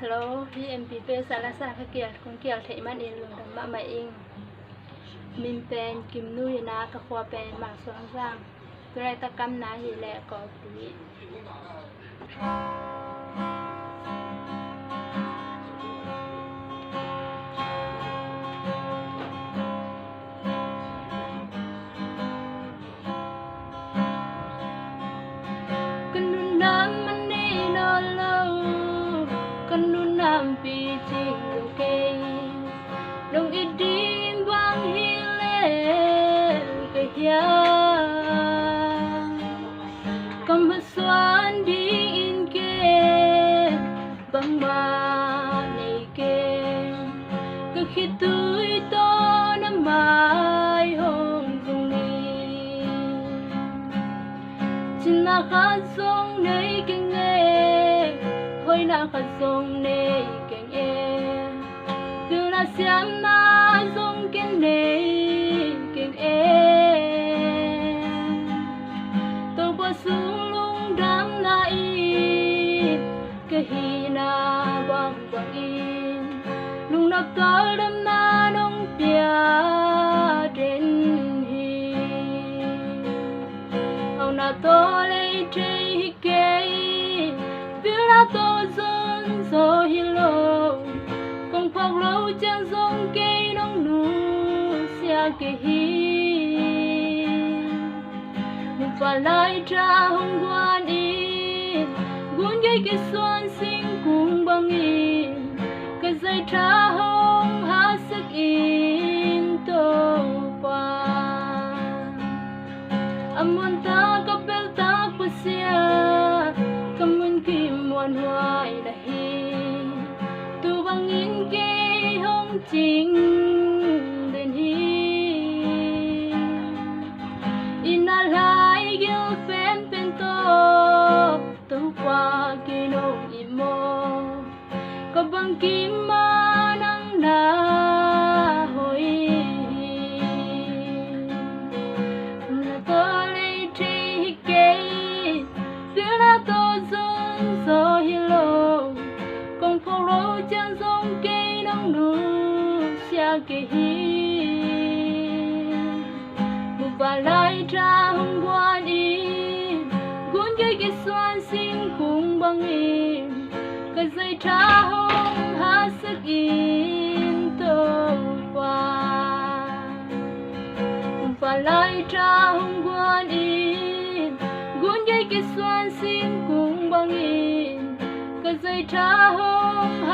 Hello, VMPP Salasa Kakiat Kung Kial Thệ Man In Lung Đầm Mạ Mày In Min Pen Kim Nui Na Ka Khoa Pen Mạc Soang Sang Trai Ta Cam Na Hi Lẹ Có Tí Cần Nam Man Ni No Lâu Cần Nam Pi Ching Ok Đông ít đi vang hi lệ Cái hia Cầm hạt xoan đi in kê Bang ba này kê Cứ khi tuổi to năm mai hồng dung ni Chính là khát sông này kinh nghe Hoi na khát sông này kinh nghe Từ là xem na sông kinh này kinh nghe Tôi qua xuống lung đám na in Cái hi na bang bang in Lung na cao đám na nông bia đến hi Hầu na to lấy trái hi kê Biết là to dân gió hi lô Công phạc lâu chẳng giống cây nông nụ Xia kê hi Một phà lại tra hông quan in Guốn gây cái xoan sinh cùng băng in Cái dây tra hông hát sức in tô qua Amon ta có bel ta của xia Cảm ơn kim muôn hoài là hi Tu băng in kê hông chính đến hi Ina lai gil pen pen to Tu qua kỳ nông imo Có băng kim ma nang na hoi Na to lấy tri hi kê Biết là to dân gió hi lô Công phong lô chẳng giống cây nông nụ Xia kê hi Một vài lại ra hông quan in Guốn gây cái xoan xin cùng băng in Cái dây tra hông hát sức in tô qua Một vài lại ra hông quan in Guốn gây cái xoan xin cùng băng in Cái dây tra hông